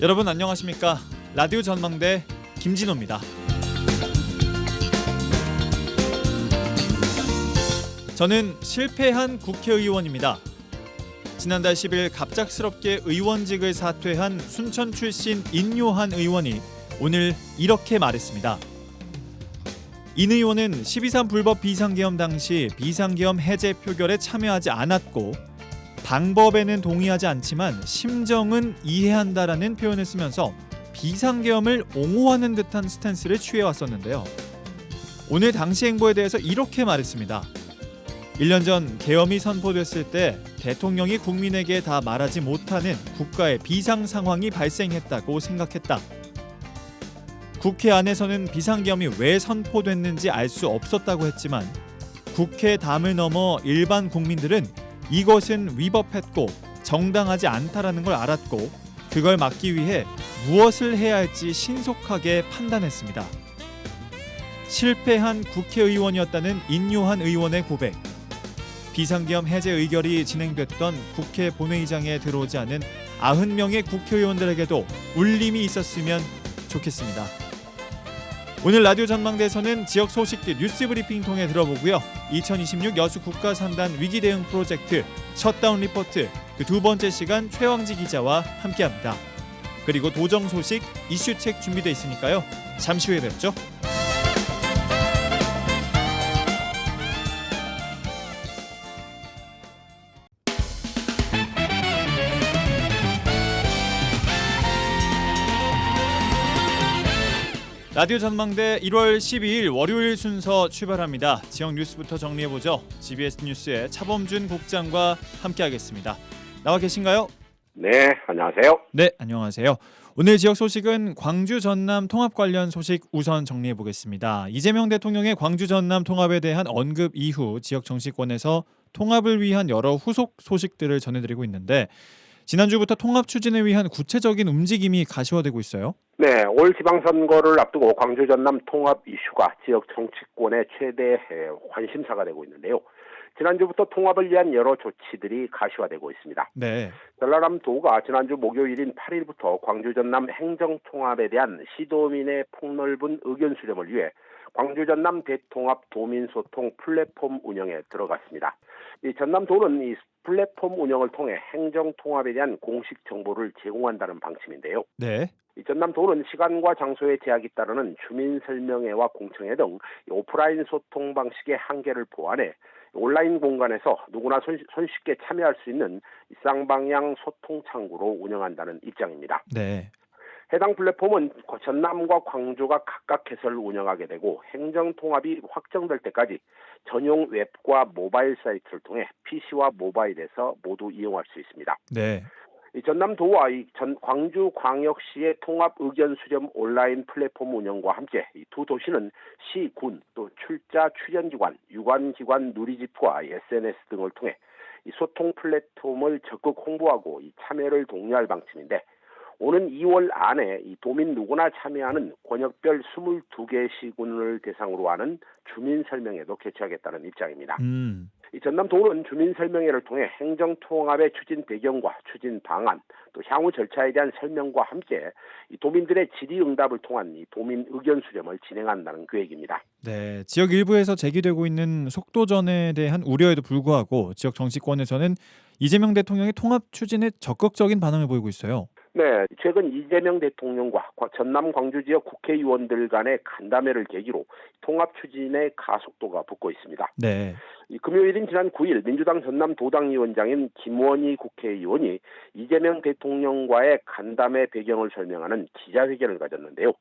여러분 안녕하십니까? 라디오 전망대 김진호입니다. 저는 실패한 국회의원입니다. 지난달 10일 갑작스럽게 의원직을 사퇴한 순천 출신 인요한 의원이 오늘 이렇게 말했습니다. 인 의원은 12.3 불법 비상계엄 당시 비상계엄 해제 표결에 참여하지 않았고 방법에는 동의하지 않지만 심정은 이해한다라는 표현을 쓰면서 비상계엄을 옹호하는 듯한 스탠스를 취해왔었는데요. 오늘 당시 행보에 대해서 이렇게 말했습니다. 1년 전 계엄이 선포됐을 때 대통령이 국민에게 다 말하지 못하는 국가의 비상 상황이 발생했다고 생각했다. 국회 안에서는 비상계엄이 왜 선포됐는지 알 수 없었다고 했지만 국회 담을 넘어 일반 국민들은 이것은 위법했고 정당하지 않다라는 걸 알았고 그걸 막기 위해 무엇을 해야 할지 신속하게 판단했습니다. 실패한 국회의원이었다는 인요한 의원의 고백. 비상계엄 해제 의결이 진행됐던 국회 본회의장에 들어오지 않은 90명의 국회의원들에게도 울림이 있었으면 좋겠습니다. 오늘 라디오 전망대에서는 지역 소식들 뉴스 브리핑 통해 들어보고요. 2026 여수 국가산단 위기 대응 프로젝트 셧다운 리포트 그 두 번째 시간 최왕지 기자와 함께합니다. 그리고 도정 소식 이슈책 준비되어 있으니까요. 잠시 후에 뵙죠. 라디오 전망대 1월 12일 월요일 순서 출발합니다. 지역 뉴스부터 정리해보죠. GBS 뉴스의 차범준 국장과 함께하겠습니다. 나와 계신가요? 네, 안녕하세요. 네, 안녕하세요. 오늘 지역 소식은 광주 전남 통합 관련 소식 우선 정리해보겠습니다. 이재명 대통령의 광주 전남 통합에 대한 언급 이후 지역 정치권에서 통합을 위한 여러 후속 소식들을 전해드리고 있는데 지난주부터 통합 추진을 위한 구체적인 움직임이 가시화되고 있어요. 네, 올 지방선거를 앞두고 광주 전남 통합 이슈가 지역 정치권의 최대 관심사가 되고 있는데요. 지난주부터 통합을 위한 여러 조치들이 가시화되고 있습니다. 네. 전라남도가 지난주 목요일인 8일부터 광주 전남 행정통합에 대한 시도민의 폭넓은 의견 수렴을 위해 광주 전남 대통합 도민소통 플랫폼 운영에 들어갔습니다. 이 전남도는 이 플랫폼 운영을 통해 행정통합에 대한 공식 정보를 제공한다는 방침인데요. 네. 이 전남도는 시간과 장소의 제약이 따르는 주민설명회와 공청회 등 오프라인 소통 방식의 한계를 보완해 온라인 공간에서 누구나 손쉽게 참여할 수 있는 쌍방향 소통 창구로 운영한다는 입장입니다. 네. 해당 플랫폼은 전남과 광주가 각각 해설 운영하게 되고 행정통합이 확정될 때까지 전용 웹과 모바일 사이트를 통해 PC와 모바일에서 모두 이용할 수 있습니다. 네. 이 전남도와 광주광역시의 통합 의견 수렴 온라인 플랫폼 운영과 함께 이 두 도시는 시, 군, 또 출자 출연기관, 유관기관 누리집과 SNS 등을 통해 이 소통 플랫폼을 적극 홍보하고 이 참여를 독려할 방침인데 오는 2월 안에 이 도민 누구나 참여하는 권역별 22개 시군을 대상으로 하는 주민설명회도 개최하겠다는 입장입니다. 이 전남도는 주민설명회를 통해 행정통합의 추진 배경과 추진 방안, 또 향후 절차에 대한 설명과 함께 이 도민들의 질의응답을 통한 이 도민 의견 수렴을 진행한다는 계획입니다. 네, 지역 일부에서 제기되고 있는 속도전에 대한 우려에도 불구하고 지역 정치권에서는 이재명 대통령의 통합 추진에 적극적인 반응을 보이고 있어요. 네, 최근 이재명 대통령과 전남 광주 지역 국회의원들 간의 간담회를 계기로 통합 추진의 가속도가 붙고 있습니다. 네. 금요일인 지난 9일 민주당 전남도당위원장인 김원희 국회의원이 이재명 대통령과의 간담회 배경을 설명하는 기자회견을 가졌는데요.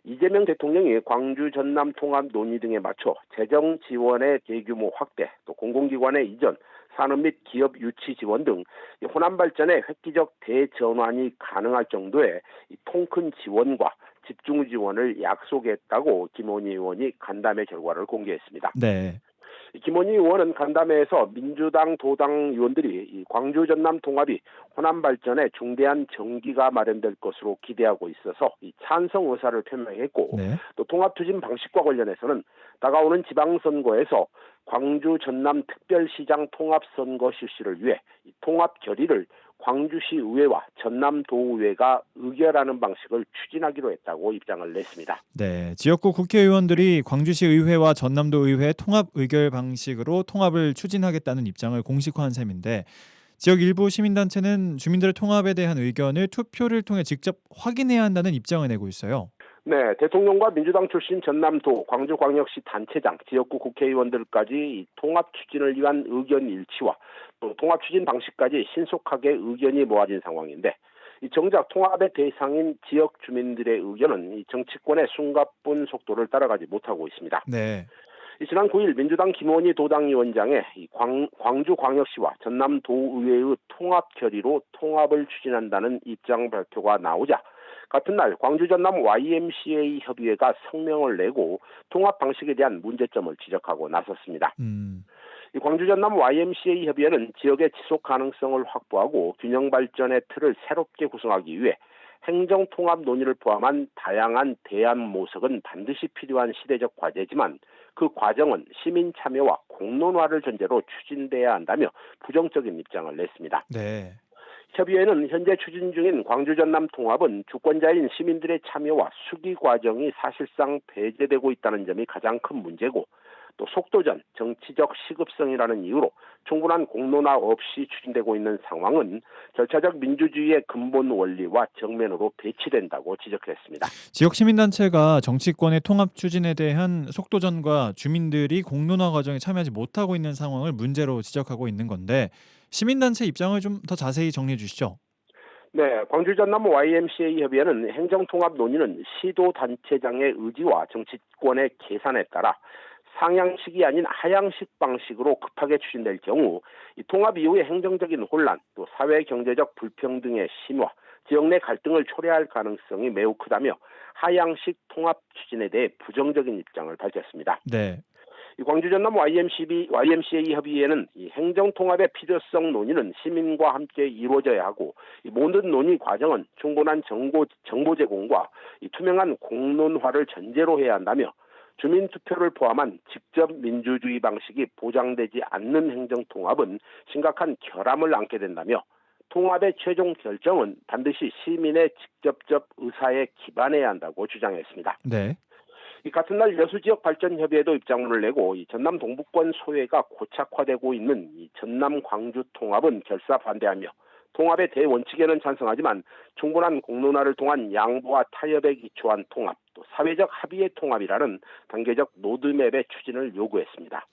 이재명 대통령이 광주 전남 통합 논의 등에 맞춰 재정 지원의 대규모 확대, 또 공공기관의 이전, 산업 및 기업 유치 지원 등 호남 발전의 획기적 대전환이 가능할 정도의 통큰 지원과 집중 지원을 약속했다고 김원희 의원이 간담회 결과를 공개했습니다. 네. 김원희 의원은 간담회에서 민주당 도당 의원들이 이 광주 전남 통합이 호남 발전에 중대한 전기가 마련될 것으로 기대하고 있어서 이 찬성 의사를 표명했고 네. 또 통합 추진 방식과 관련해서는 다가오는 지방선거에서 광주 전남 특별시장 통합선거 실시를 위해 이 통합 결의를 광주시 의회와 전남도의회가 의결하는 방식을 추진하기로 했다고 입장을 냈습니다. 네, 지역구 국회의원들이 광주시 의회와 전남도 의회 통합 의결 방식으로 통합을 추진하겠다는 입장을 공식화한 셈인데 지역 일부 시민단체는 주민들의 통합에 대한 의견을 투표를 통해 직접 확인해야 한다는 입장을 내고 있어요. 네, 대통령과 민주당 출신 전남도, 광주광역시 단체장, 지역구 국회의원들까지 통합 추진을 위한 의견 일치와 또 통합 추진 방식까지 신속하게 의견이 모아진 상황인데 정작 통합의 대상인 지역 주민들의 의견은 정치권의 숨가쁜 속도를 따라가지 못하고 있습니다. 네. 지난 9일 민주당 김원희 도당위원장의 광주광역시와 전남도의회의 통합 결의로 통합을 추진한다는 입장 발표가 나오자 같은 날 광주 전남 YMCA 협의회가 성명을 내고 통합 방식에 대한 문제점을 지적하고 나섰습니다. 이 광주 전남 YMCA 협의회는 지역의 지속 가능성을 확보하고 균형 발전의 틀을 새롭게 구성하기 위해 행정 통합 논의를 포함한 다양한 대안 모색은 반드시 필요한 시대적 과제지만 그 과정은 시민 참여와 공론화를 전제로 추진돼야 한다며 부정적인 입장을 냈습니다. 네. 협의회는 현재 추진 중인 광주 전남 통합은 주권자인 시민들의 참여와 수기 과정이 사실상 배제되고 있다는 점이 가장 큰 문제고 또 속도전, 정치적 시급성이라는 이유로 충분한 공론화 없이 추진되고 있는 상황은 절차적 민주주의의 근본 원리와 정면으로 배치된다고 지적했습니다. 지역 시민단체가 정치권의 통합 추진에 대한 속도전과 주민들이 공론화 과정에 참여하지 못하고 있는 상황을 문제로 지적하고 있는 건데 시민단체 입장을 좀 더 자세히 정리해 주시죠. 네, 광주 전남 YMCA 협의회는 행정통합 논의는 시도단체장의 의지와 정치권의 계산에 따라 상향식이 아닌 하향식 방식으로 급하게 추진될 경우 이 통합 이후의 행정적인 혼란, 또 사회 경제적 불평등의 심화, 지역 내 갈등을 초래할 가능성이 매우 크다며 하향식 통합 추진에 대해 부정적인 입장을 밝혔습니다. 네. 이 광주 전남 YMCA 협의회는 이 행정 통합의 필요성 논의는 시민과 함께 이루어져야 하고 이 모든 논의 과정은 충분한 정보 제공과 이 투명한 공론화를 전제로 해야 한다며 주민 투표를 포함한 직접 민주주의 방식이 보장되지 않는 행정 통합은 심각한 결함을 안게 된다며 통합의 최종 결정은 반드시 시민의 직접적 의사에 기반해야 한다고 주장했습니다. 네. 이 같은 날 여수지역발전협의회도 입장문을 내고 이 전남 동부권 소외가 고착화되고 있는 이 전남 광주 통합은 결사 반대하며 통합의 대원칙에는 찬성하지만 충분한 공론화를 통한 양보와 타협에 기초한 통합, 또 사회적 합의의 통합이라는 단계적 로드맵의 추진을 요구했습니다.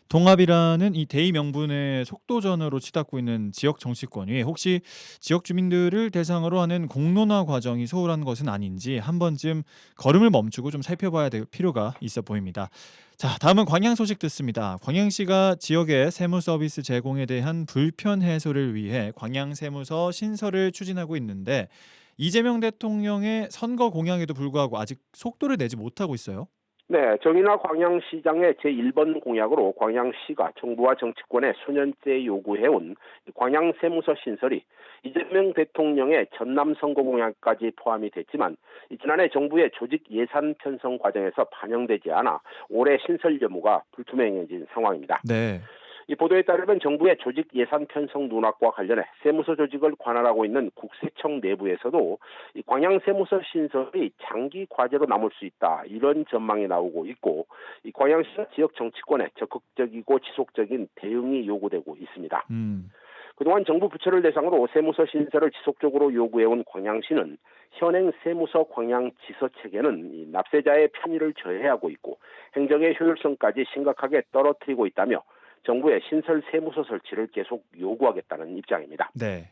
통합이라는 이 대의 명분의 속도전으로 치닫고 있는 지역 정치권이 혹시 지역 주민들을 대상으로 하는 공론화 과정이 소홀한 것은 아닌지 한 번쯤 걸음을 멈추고 좀 살펴봐야 될 필요가 있어 보입니다. 자, 다음은 광양 소식 듣습니다. 광양시가 지역의 세무 서비스 제공에 대한 불편 해소를 위해 광양세무서 신설을 추진하고 있는데 이재명 대통령의 선거 공약에도 불구하고 아직 속도를 내지 못하고 있어요. 네, 정인화 광양시장의 제1번 공약으로 광양시가 정부와 정치권에 수년째 요구해온 광양세무서 신설이 이재명 대통령의 전남 선거 공약까지 포함이 됐지만 지난해 정부의 조직 예산 편성 과정에서 반영되지 않아 올해 신설 여부가 불투명해진 상황입니다. 네. 이 보도에 따르면 정부의 조직 예산 편성 누락과 관련해 세무서 조직을 관할하고 있는 국세청 내부에서도 이 광양 세무서 신설이 장기 과제로 남을 수 있다 이런 전망이 나오고 있고 이 광양시 지역 정치권에 적극적이고 지속적인 대응이 요구되고 있습니다. 그동안 정부 부처를 대상으로 세무서 신설을 지속적으로 요구해온 광양시는 현행 세무서 광양 지서 체계는 이 납세자의 편의를 저해하고 있고 행정의 효율성까지 심각하게 떨어뜨리고 있다며 정부의 신설 세무서 설치를 계속 요구하겠다는 입장입니다. 네.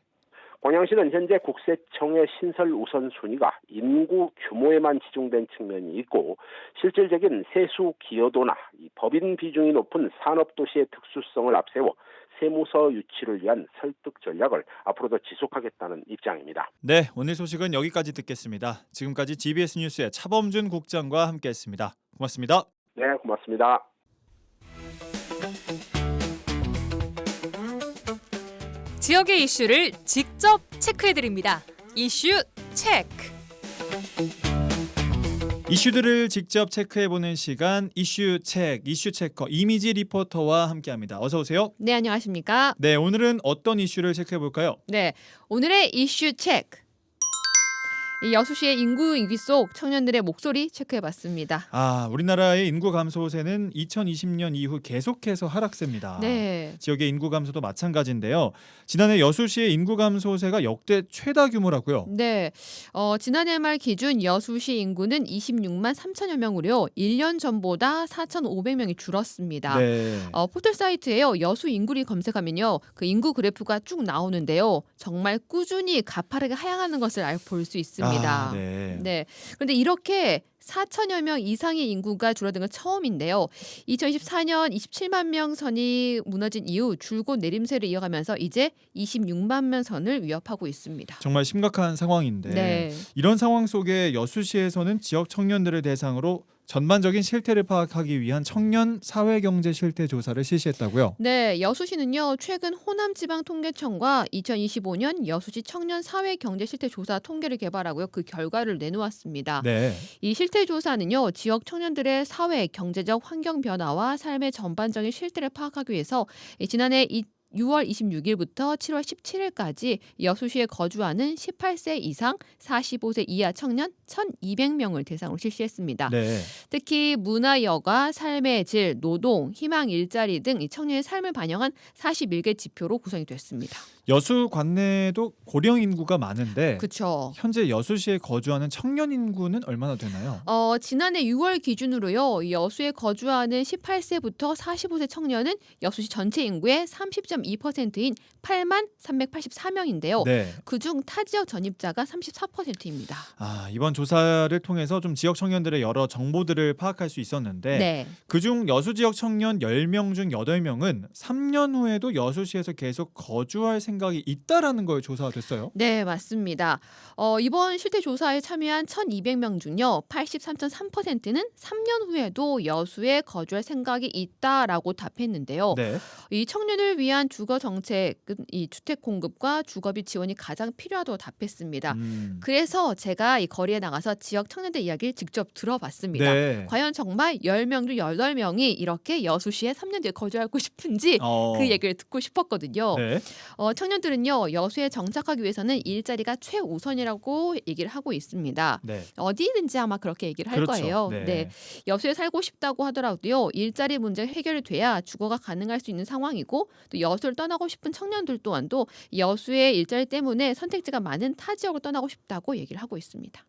광양시는 현재 국세청의 신설 우선순위가 인구 규모에만 치중된 측면이 있고 실질적인 세수 기여도나 이 법인 비중이 높은 산업도시의 특수성을 앞세워 세무서 유치를 위한 설득 전략을 앞으로도 지속하겠다는 입장입니다. 네, 오늘 소식은 여기까지 듣겠습니다. 지금까지 GBS 뉴스의 차범준 국장과 함께했습니다. 고맙습니다. 네, 고맙습니다. 지역의 이슈를 직접 체크해드립니다. 이슈 체크. 이슈들을 직접 체크해보는 시간 이슈책, 이슈체커 이미지 리포터와 함께합니다. 어서 오세요. 네, 안녕하십니까? 네, 오늘은 어떤 이슈를 체크해볼까요? 네, 오늘의 이슈 체크. 이 여수시의 인구 위기 속 청년들의 목소리 체크해봤습니다. 우리나라의 인구 감소세는 2020년 이후 계속해서 하락세입니다. 네, 지역의 인구 감소도 마찬가지인데요. 지난해 여수시의 인구 감소세가 역대 최다 규모라고요. 네. 지난해 말 기준 여수시 인구는 26만 3천여 명으로 1년 전보다 4,500명이 줄었습니다. 네. 포털 사이트에요. 여수 인구를 검색하면요. 그 인구 그래프가 쭉 나오는데요. 정말 꾸준히 가파르게 하향하는 것을 볼 수 있습니다. 네. 네. 그런데 이렇게 4천여 명 이상의 인구가 줄어든 건 처음인데요. 2024년 27만 명 선이 무너진 이후 줄곧 내림세를 이어가면서 이제 26만 명 선을 위협하고 있습니다. 정말 심각한 상황인데 네. 이런 상황 속에 여수시에서는 지역 청년들을 대상으로 전반적인 실태를 파악하기 위한 청년 사회경제 실태 조사를 실시했다고요. 네, 여수시는요 최근 호남지방통계청과 2025년 여수시 청년 사회경제실태조사 통계를 개발하고요 그 결과를 내놓았습니다. 네. 이 실태조사는요 지역 청년들의 사회 경제적 환경 변화와 삶의 전반적인 실태를 파악하기 위해서 지난해 6월 26일부터 7월 17일까지 여수시에 거주하는 18세 이상 45세 이하 청년 1,200명을 대상으로 실시했습니다. 네. 특히 문화, 여가, 삶의 질, 노동, 희망, 일자리 등 이 청년의 삶을 반영한 41개 지표로 구성이 됐습니다. 여수 관내도 고령 인구가 많은데 그렇죠. 현재 여수시에 거주하는 청년 인구는 얼마나 되나요? 지난해 6월 기준으로요. 여수에 거주하는 18세부터 45세 청년은 여수시 전체 인구의 30.2%인 8만 384명인데요. 네. 그중 타 지역 전입자가 34%입니다. 이번 조사를 통해서 좀 지역 청년들의 여러 정보들을 파악할 수 있었는데 네. 그중 여수 지역 청년 10명 중 8명은 3년 후에도 여수시에서 계속 거주할 생각이 있다라는 걸 조사가 됐어요. 네, 맞습니다. 이번 실태 조사에 참여한 1,200명 중요 83.3%는 3년 후에도 여수에 거주할 생각이 있다라고 답했는데요. 네. 이 청년을 위한 주거 정책은 이 주택 공급과 주거비 지원이 가장 필요하다고 답했습니다. 그래서 제가 이 거리에 나가서 지역 청년들 이야기를 직접 들어봤습니다. 네. 과연 정말 10명 중 8명이 이렇게 여수시에 3년 뒤에 거주하고 싶은지 그 얘기를 듣고 싶었거든요. 네. 청년들은요 여수에 정착하기 위해서는 일자리가 최우선이라고 얘기를 하고 있습니다. 네. 어디든지 아마 그렇게 얘기를 할 그렇죠. 거예요. 네. 여수에 살고 싶다고 하더라도요 일자리 문제 해결이 돼야 주거가 가능할 수 있는 상황이고 또 여수를 떠나고 싶은 청년들 또한도 여수의 일자리 때문에 선택지가 많은 타 지역을 떠나고 싶다고 얘기를 하고 있습니다.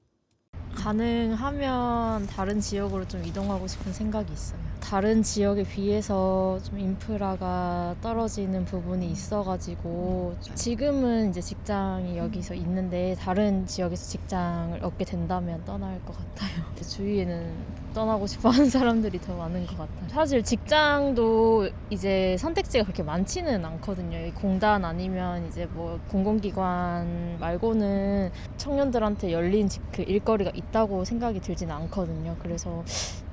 가능하면 다른 지역으로 좀 이동하고 싶은 생각이 있어요. 다른 지역에 비해서 좀 인프라가 떨어지는 부분이 있어가지고 지금은 이제 직장이 여기서 있는데 다른 지역에서 직장을 얻게 된다면 떠날 것 같아요. 주위에는 떠나고 싶어하는 사람들이 더 많은 것 같아요. 사실 직장도 이제 선택지가 그렇게 많지는 않거든요. 공단 아니면 이제 뭐 공공기관 말고는 청년들한테 열린 그 일거리가 있다고 생각이 들지는 않거든요. 그래서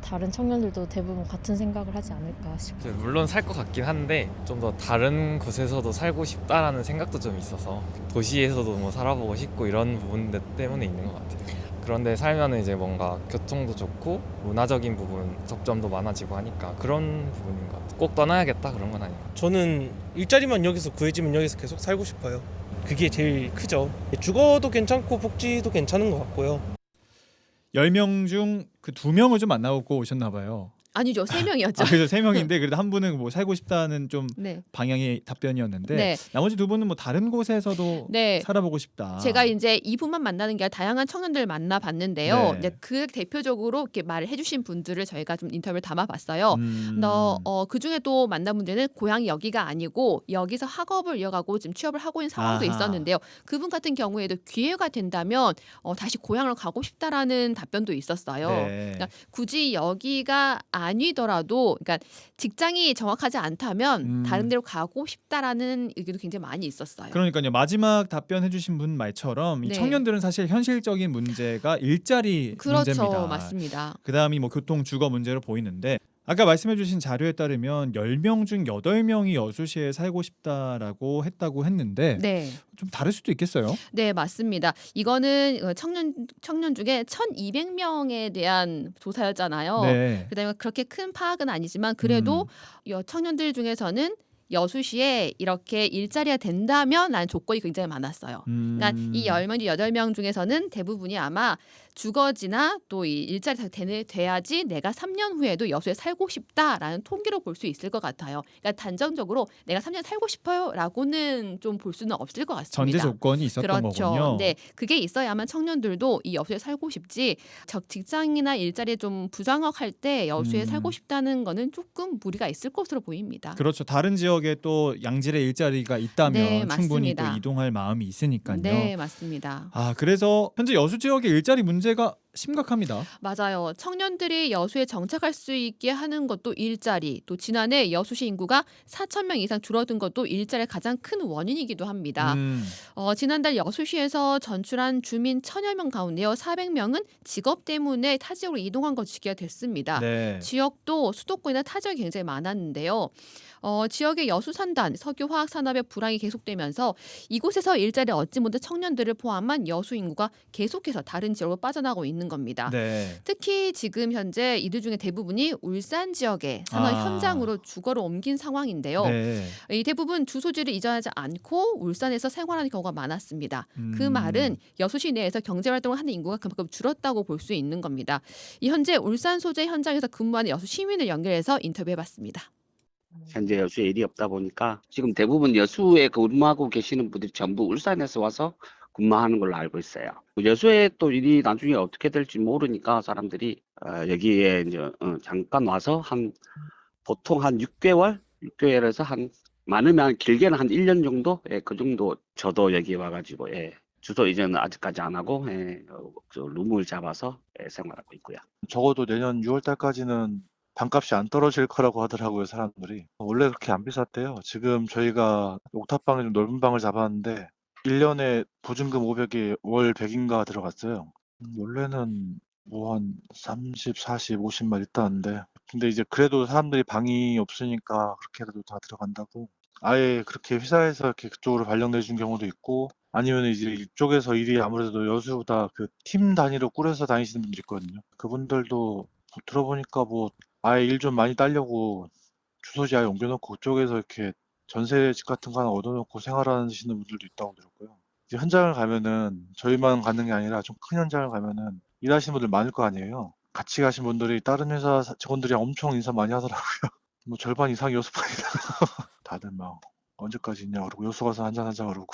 다른 청년들도 대부분 같은 생각을 하지 않을까 싶어요. 물론 살 것 같긴 한데 좀 더 다른 곳에서도 살고 싶다라는 생각도 좀 있어서 도시에서도 뭐 살아보고 싶고 이런 부분들 때문에 있는 것 같아요. 그런데 살면은 이제 뭔가 교통도 좋고 문화적인 부분 접점도 많아지고 하니까 그런 부분인 것 같아요. 꼭 떠나야겠다 그런 건 아니에요. 저는 일자리만 여기서 구해지면 여기서 계속 살고 싶어요. 그게 제일 크죠. 주거도 괜찮고 복지도 괜찮은 것 같고요. 10명 중 그 2명을 좀 만나고 오셨나 봐요. 아니죠. 3명이었죠. 그래서 3명인데 그래도 한 분은 뭐 살고 싶다는 좀 네. 방향의 답변이었는데 네. 나머지 2분은 뭐 다른 곳에서도 네. 살아보고 싶다. 제가 이제 이분만 만나는 게 아니라 다양한 청년들을 만나봤는데요. 네. 이제 그 대표적으로 이렇게 말을 해주신 분들을 저희가 좀 인터뷰를 담아봤어요. 그 중에 또 만난 분들은 고향이 여기가 아니고 여기서 학업을 이어가고 지금 취업을 하고 있는 상황도 아하. 있었는데요. 그분 같은 경우에도 기회가 된다면 다시 고향을 가고 싶다라는 답변도 있었어요. 네. 그러니까 굳이 여기가 아니더라도 그러니까 직장이 정확하지 않다면 다른 데로 가고 싶다라는 의견도 굉장히 많이 있었어요. 그러니까요. 마지막 답변해주신 분 말처럼 이 네. 청년들은 사실 현실적인 문제가 일자리 그렇죠. 문제입니다. 맞습니다. 그다음이 뭐 교통, 주거 문제로 보이는데 아까 말씀해주신 자료에 따르면 10명 중 8명이 여수시에 살고 싶다라고 했다고 했는데 네. 좀 다를 수도 있겠어요. 네, 맞습니다. 이거는 청년 중에 1,200명에 대한 조사였잖아요. 네. 그다음에 그렇게 큰 파악은 아니지만 그래도 청년들 중에서는 여수시에 이렇게 일자리가 된다면 라는 조건이 굉장히 많았어요. 그러니까 이 10명, 8명 중에서는 대부분이 아마 주거지나 또 이 일자리가 돼야지 내가 3년 후에도 여수에 살고 싶다라는 통계로 볼 수 있을 것 같아요. 그러니까 단정적으로 내가 3년 살고 싶어요라고는 좀 볼 수는 없을 것 같습니다. 전제 조건이 있었던 그렇죠. 거군요. 네, 그게 있어야만 청년들도 이 여수에 살고 싶지 직장이나 일자리에 좀 부정확할 때 여수에 살고 싶다는 거는 조금 무리가 있을 것으로 보입니다. 그렇죠. 다른 지역에 또 양질의 일자리가 있다면 네, 충분히 또 맞습니다. 이동할 마음이 있으니까요. 네, 맞습니다. 아, 그래서 현재 여수 지역의 일자리 문제가 심각합니다. 맞아요. 청년들이 여수에 정착할 수 있게 하는 것도 일자리, 또 지난해 여수시 인구가 4,000명 이상 줄어든 것도 일자리의 가장 큰 원인이기도 합니다. 지난달 여수시에서 전출한 주민 1,000여 명 가운데요. 400명은 직업 때문에 타 지역으로 이동한 것으로 집계가 됐습니다. 네. 지역도 수도권이나 타 지역이 굉장히 많았는데요. 지역의 여수산단, 석유화학산업의 불황이 계속되면서 이곳에서 일자리를 얻지 못한 청년들을 포함한 여수 인구가 계속해서 다른 지역으로 빠져나가고 있는 겁니다. 네. 특히 지금 현재 이들 중에 대부분이 울산 지역의 산업 현장으로 주거를 옮긴 상황인데요. 네. 이 대부분 주소지를 이전하지 않고 울산에서 생활하는 경우가 많았습니다. 그 말은 여수시 내에서 경제활동을 하는 인구가 그만큼 줄었다고 볼 수 있는 겁니다. 현재 울산 소재 현장에서 근무하는 여수 시민을 연결해서 인터뷰해봤습니다. 현재 여수에 일이 없다 보니까 지금 대부분 여수에 근무하고 계시는 분들이 전부 울산에서 와서 근무하는 걸로 알고 있어요. 여수에 또 일이 나중에 어떻게 될지 모르니까 사람들이 여기에 이제 잠깐 와서 보통 한 6개월에서 한 많으면 길게는 한 1년 정도, 그 정도 저도 여기 와가지고 주소 이전은 아직까지 안 하고 룸을 잡아서 생활하고 있고요. 적어도 내년 6월 달까지는 방값이 안 떨어질 거라고 하더라고요, 사람들이. 원래 그렇게 안 비쌌대요. 지금 저희가 옥탑방에 좀 넓은 방을 잡았는데 1년에 보증금 500에 월 100인가 들어갔어요. 원래는 뭐 한 30, 40, 50만 있다는데 근데 이제 그래도 사람들이 방이 없으니까 그렇게라도 다 들어간다고 아예 그렇게 회사에서 이렇게 그쪽으로 발령내 준 경우도 있고 아니면 이제 이쪽에서 일이 아무래도 여수보다 그 팀 단위로 꾸려서 다니시는 분들 있거든요. 그분들도 들어보니까 뭐 아예 일 좀 많이 따려고 주소지 아예 옮겨놓고 그쪽에서 이렇게 전세집 같은 거 하나 얻어놓고 생활하시는 분들도 있다고 들었고요. 이제 현장을 가면은 저희만 가는 게 아니라 좀 큰 현장을 가면은 일하시는 분들 많을 거 아니에요. 같이 가신 분들이 다른 회사 직원들이랑 엄청 인사 많이 하더라고요. 뭐 절반 이상이 여수판이다. 다들 막 언제까지 있냐 그러고 여수 가서 한잔 하자 그러고.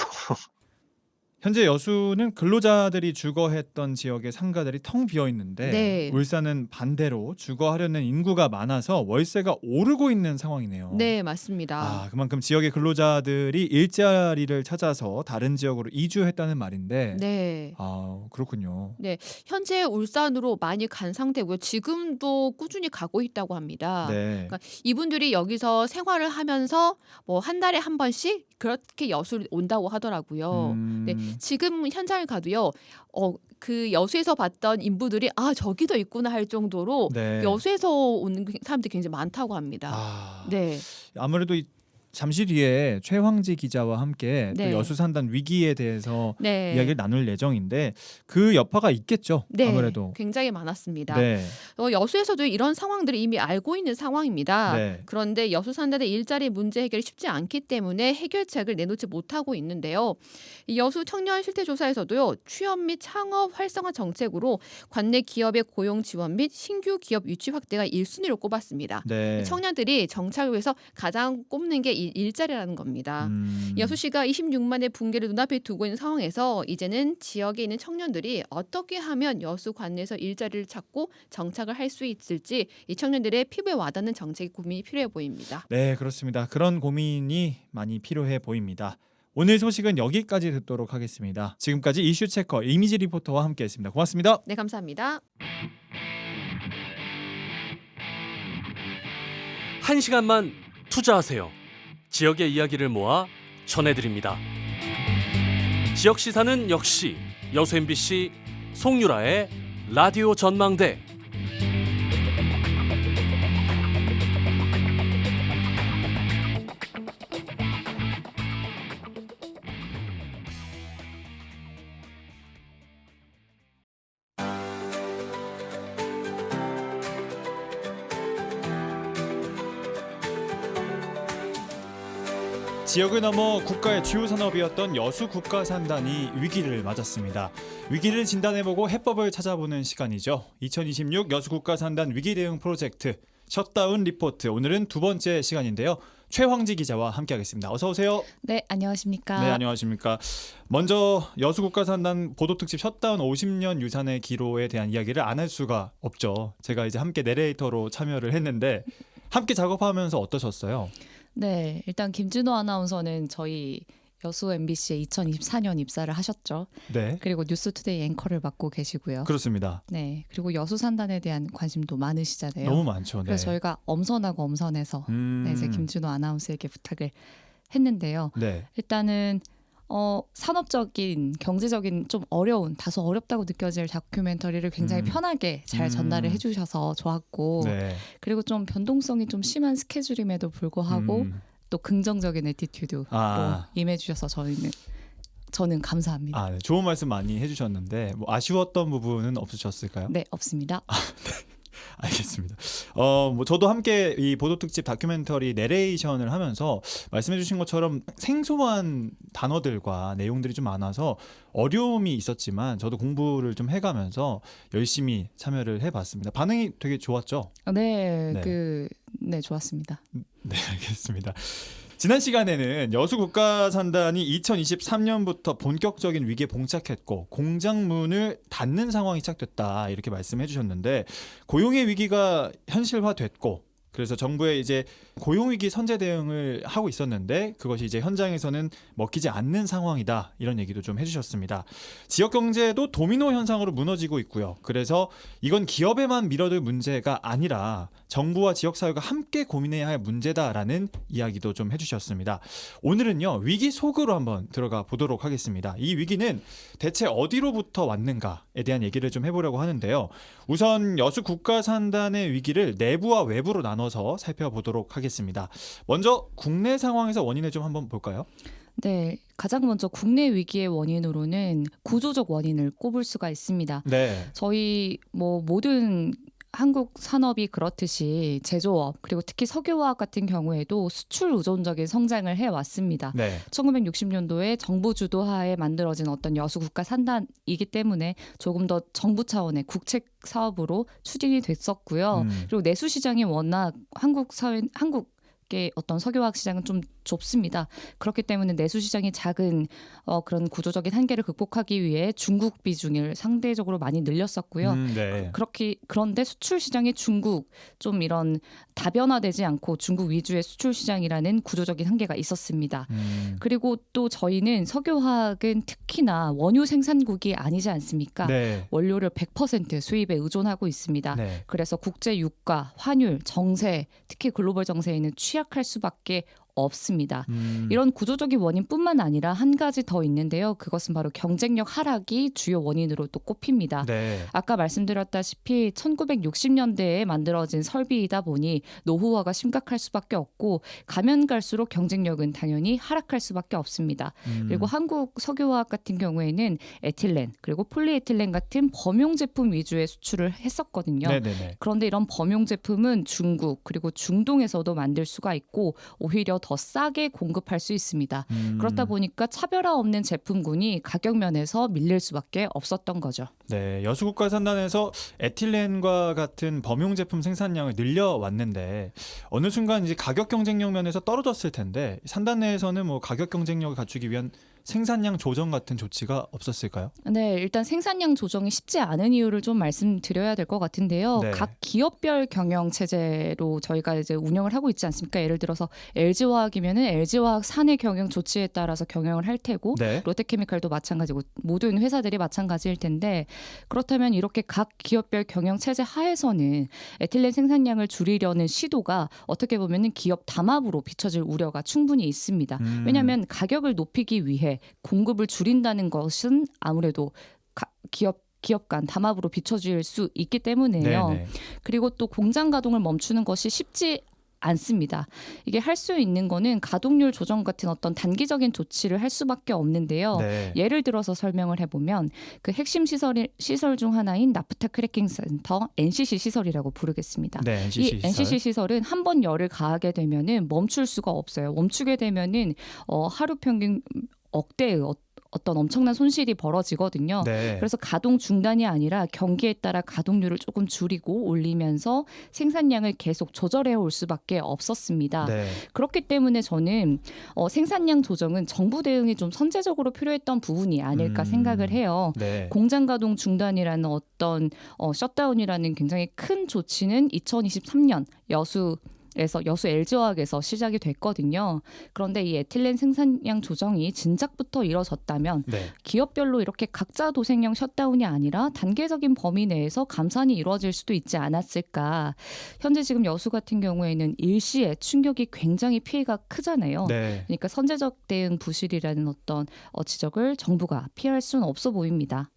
현재 여수는 근로자들이 주거했던 지역의 상가들이 텅 비어 있는데 네. 울산은 반대로 주거하려는 인구가 많아서 월세가 오르고 있는 상황이네요. 네, 맞습니다. 그만큼 지역의 근로자들이 일자리를 찾아서 다른 지역으로 이주했다는 말인데 네. 그렇군요. 현재 울산으로 많이 간 상태고요. 지금도 꾸준히 가고 있다고 합니다. 네. 그러니까 이분들이 여기서 생활을 하면서 뭐 한 달에 한 번씩 그렇게 여수를 온다고 하더라고요. 네, 지금 현장을 가도요. 그 여수에서 봤던 인부들이 저기도 있구나 할 정도로 네. 여수에서 오는 사람들이 굉장히 많다고 합니다. 네. 아무래도 잠시 뒤에 최황지 기자와 함께 네. 또 여수 산단 위기에 대해서 네. 이야기를 나눌 예정인데 그 여파가 있겠죠. 네, 아무래도. 굉장히 많았습니다. 네. 여수에서도 이런 상황들을 이미 알고 있는 상황입니다. 네. 그런데 여수 산단의 일자리 문제 해결이 쉽지 않기 때문에 해결책을 내놓지 못하고 있는데요. 이 여수 청년 실태조사에서도요. 취업 및 창업 활성화 정책으로 관내 기업의 고용 지원 및 신규 기업 유치 확대가 1순위로 꼽았습니다. 네. 청년들이 정착을 위해서 가장 꼽는 게 일자리라는 겁니다. 여수시가 26만의 붕괴를 눈앞에 두고 있는 상황에서 이제는 지역에 있는 청년들이 어떻게 하면 여수 관내에서 일자리를 찾고 정착을 할 수 있을지 이 청년들의 피부에 와닿는 정책이 고민이 필요해 보입니다. 네, 그렇습니다. 그런 고민이 많이 필요해 보입니다. 오늘 소식은 여기까지 듣도록 하겠습니다. 지금까지 이슈 체커 이미지 리포터와 함께했습니다. 고맙습니다. 네, 감사합니다. 1시간만 투자하세요. 지역의 이야기를 모아 전해드립니다. 지역 시사는 역시 여수 MBC 송유라의 라디오 전망대. 지역을 넘어 국가의 주요 산업이었던 여수 국가산단이 위기를 맞았습니다. 위기를 진단해보고 해법을 찾아보는 시간이죠. 2026 여수 국가산단 위기 대응 프로젝트 셧다운 리포트, 오늘은 두 번째 시간인데요. 최황지 기자와 함께하겠습니다. 어서 오세요. 네, 안녕하십니까. 네, 안녕하십니까. 먼저 여수 국가산단 보도특집 셧다운 50년 유산의 기로에 대한 이야기를 안 할 수가 없죠. 제가 이제 함께 내레이터로 참여를 했는데 함께 작업하면서 어떠셨어요? 네, 일단 김준호 아나운서는 저희 여수 MBC에 2024년 입사를 하셨죠. 네, 그리고 뉴스투데이 앵커를 맡고 계시고요. 그렇습니다. 네, 그리고 여수 산단에 대한 관심도 많으시잖아요. 너무 많죠. 네. 그래서 저희가 엄선하고 엄선해서 네, 이제 김준호 아나운서에게 부탁을 했는데요. 네. 일단은 산업적인, 경제적인 좀 다소 어렵다고 느껴질 다큐멘터리를 굉장히 편하게 잘 전달을 해주셔서 좋았고, 네. 그리고 좀 변동성이 좀 심한 스케줄임에도 불구하고 또 긍정적인 애티튜드로 임해주셔서 저는 감사합니다. 네. 좋은 말씀 많이 해주셨는데 뭐 아쉬웠던 부분은 없으셨을까요? 네, 없습니다. 알겠습니다. 뭐 저도 함께 이 보도특집 다큐멘터리 내레이션을 하면서 말씀해주신 것처럼 생소한 단어들과 내용들이 좀 많아서 어려움이 있었지만 저도 공부를 좀 해가면서 열심히 참여를 해봤습니다. 반응이 되게 좋았죠? 네, 네. 네, 좋았습니다. 네, 알겠습니다. 지난 시간에는 여수 국가산단이 2023년부터 본격적인 위기에 봉착했고 공장문을 닫는 상황이 시작됐다, 이렇게 말씀해 주셨는데, 고용의 위기가 현실화됐고 그래서 정부에 이제 고용위기 선제 대응을 하고 있었는데 그것이 이제 현장에서는 먹히지 않는 상황이다, 이런 얘기도 좀 해주셨습니다. 지역 경제도 도미노 현상으로 무너지고 있고요. 그래서 이건 기업에만 밀어둘 문제가 아니라 정부와 지역사회가 함께 고민해야 할 문제다라는 이야기도 좀 해주셨습니다. 오늘은요, 위기 속으로 한번 들어가 보도록 하겠습니다. 이 위기는 대체 어디로부터 왔는가에 대한 얘기를 좀 해보려고 하는데요. 우선 여수 국가산단의 위기를 내부와 외부로 나눠서 살펴보도록 하겠습니다. 먼저 국내 상황에서 원인을 좀 한번 볼까요? 네, 가장 먼저 국내 위기의 원인으로는 구조적 원인을 꼽을 수가 있습니다. 네. 저희 모든 한국 산업이 그렇듯이 제조업, 그리고 특히 석유화학 같은 경우에도 수출 의존적인 성장을 해왔습니다. 네. 1960년도에 정부 주도하에 만들어진 어떤 여수 국가 산단이기 때문에 조금 더 정부 차원의 국책 사업으로 추진이 됐었고요. 그리고 내수 시장이 워낙 한국의 어떤 석유화학 시장은 좀 좁습니다. 그렇기 때문에 내수 시장이 작은 그런 구조적인 한계를 극복하기 위해 중국 비중을 상대적으로 많이 늘렸었고요. 네. 그런데 수출 시장이 중국, 좀 이런 다변화되지 않고 중국 위주의 수출 시장이라는 구조적인 한계가 있었습니다. 그리고 또 저희는 석유화학은 특히나 원유 생산국이 아니지 않습니까? 네. 원료를 100% 수입에 의존하고 있습니다. 네. 그래서 국제 유가, 환율, 정세, 특히 글로벌 정세에는 취약할 수밖에 없습니다. 이런 구조적인 원인뿐만 아니라 한 가지 더 있는데요. 그것은 바로 경쟁력 하락이 주요 원인으로 또 꼽힙니다. 네. 아까 말씀드렸다시피 1960년대에 만들어진 설비이다 보니 노후화가 심각할 수밖에 없고, 가면 갈수록 경쟁력은 당연히 하락할 수밖에 없습니다. 그리고 한국 석유화학 같은 경우에는 에틸렌, 그리고 폴리에틸렌 같은 범용 제품 위주의 수출을 했었거든요. 네네네. 그런데 이런 범용 제품은 중국, 그리고 중동에서도 만들 수가 있고 오히려 더 싸게 공급할 수 있습니다. 그렇다 보니까 차별화 없는 제품군이 가격 면에서 밀릴 수밖에 없었던 거죠. 네, 여수국가산단에서 에틸렌과 같은 범용 제품 생산량을 늘려왔는데 어느 순간 이제 가격 경쟁력 면에서 떨어졌을 텐데, 산단 내에서는 뭐 가격 경쟁력을 갖추기 위한 생산량 조정 같은 조치가 없었을까요? 네, 일단 생산량 조정이 쉽지 않은 이유를 좀 말씀드려야 될 것 같은데요. 네. 각 기업별 경영 체제로 저희가 이제 운영을 하고 있지 않습니까? 예를 들어서 LG화학이면은 LG화학 사내 경영 조치에 따라서 경영을 할 테고, 네. 롯데케미칼도 마찬가지고 모든 회사들이 마찬가지일 텐데, 그렇다면 이렇게 각 기업별 경영 체제 하에서는 에틸렌 생산량을 줄이려는 시도가 어떻게 보면은 기업 담합으로 비춰질 우려가 충분히 있습니다. 왜냐하면 가격을 높이기 위해 공급을 줄인다는 것은 아무래도 기업 간 담합으로 비춰질 수 있기 때문에요. 네네. 그리고 또 공장 가동을 멈추는 것이 쉽지 않습니다. 이게 할 수 있는 거는 가동률 조정 같은 어떤 단기적인 조치를 할 수밖에 없는데요. 네. 예를 들어서 설명을 해보면 그 핵심 시설 중 하나인 나프타 크래킹 센터 NCC 시설이라고 부르겠습니다. 네, 이 NCC 시설. NCC 시설은 한 번 열을 가하게 되면은 멈출 수가 없어요. 멈추게 되면은 하루 평균 억대의 어떤 엄청난 손실이 벌어지거든요. 네. 그래서 가동 중단이 아니라 경기에 따라 가동률을 조금 줄이고 올리면서 생산량을 계속 조절해 올 수밖에 없었습니다. 네. 그렇기 때문에 저는 생산량 조정은 정부 대응이 좀 선제적으로 필요했던 부분이 아닐까 생각을 해요. 네. 공장 가동 중단이라는 어떤 셧다운이라는 굉장히 큰 조치는 2023년 여수 LG화학에서 시작이 됐거든요. 그런데 이 에틸렌 생산량 조정이 진작부터 이뤄졌다면 네. 기업별로 이렇게 각자 도생령 셧다운이 아니라 단계적인 범위 내에서 감산이 이루어질 수도 있지 않았을까. 현재 지금 여수 같은 경우에는 일시에 충격이 굉장히 피해가 크잖아요. 네. 그러니까 선제적 대응 부실이라는 어떤 지적을 정부가 피할 수는 없어 보입니다.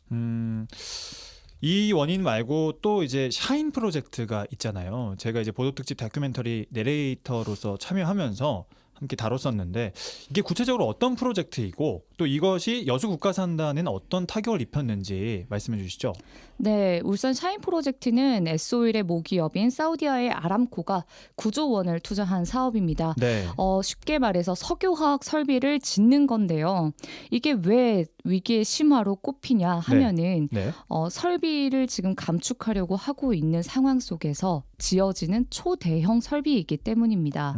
이 원인 말고 또 이제 샤인 프로젝트가 있잖아요. 제가 이제 보도특집 다큐멘터리 내레이터로서 참여하면서 함께 다뤘었는데 이게 구체적으로 어떤 프로젝트이고 또 이것이 여수국가산단에는 어떤 타격을 입혔는지 말씀해 주시죠. 네, 울산 샤인 프로젝트는 S오일의 모기업인 사우디아의 아람코가 9조 원을 투자한 사업입니다. 네. 쉽게 말해서 석유화학 설비를 짓는 건데요. 이게 왜 위기의 심화로 꼽히냐 하면은 네. 설비를 지금 감축하려고 하고 있는 상황 속에서 지어지는 초대형 설비이기 때문입니다.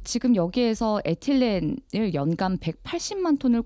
지금 여기에서 에틸렌을 연간 180만 톤을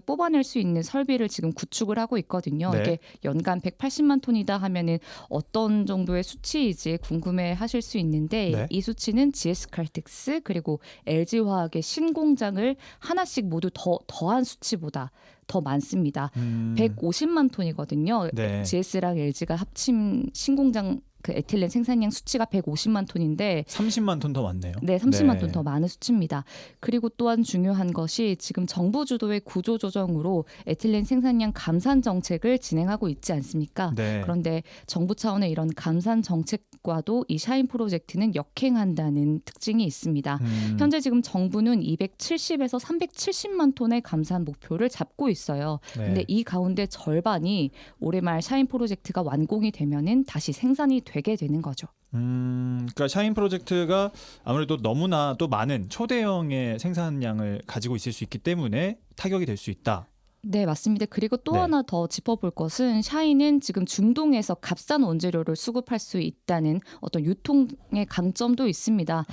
뽑아낼 수 있는 설비를 지금 구축을 하고 있거든요. 네. 이게 연간 180만 톤이다 하면은 어떤 정도의 수치이지 궁금해하실 수 있는데 네. 이 수치는 GS 칼텍스 그리고 LG화학의 신공장을 하나씩 모두 더한 수치보다 더 많습니다. 150만 톤이거든요. 네. GS랑 LG가 합친 신공장 그 에틸렌 생산량 수치가 150만 톤인데 30만 톤 더 많네요. 네, 30만 네. 톤 더 많은 수치입니다. 그리고 또한 중요한 것이 지금 정부 주도의 구조 조정으로 에틸렌 생산량 감산 정책을 진행하고 있지 않습니까? 네. 그런데 정부 차원의 이런 감산 정책과도 이 샤인 프로젝트는 역행한다는 특징이 있습니다. 현재 지금 정부는 270에서 370만 톤의 감산 목표를 잡고 있어요. 네. 근데 이 가운데 절반이 올해 말 샤인 프로젝트가 완공이 되면은 다시 생산이 되게 되는 거죠. 그러니까 샤인 프로젝트가 아무래도 너무나 또 많은 초대형의 생산량을 가지고 있을 수 있기 때문에 타격이 될 수 있다. 네, 맞습니다. 그리고 또 네. 하나 더 짚어볼 것은 샤인은 지금 중동에서 값싼 원재료를 수급할 수 있다는 어떤 유통의 강점도 있습니다.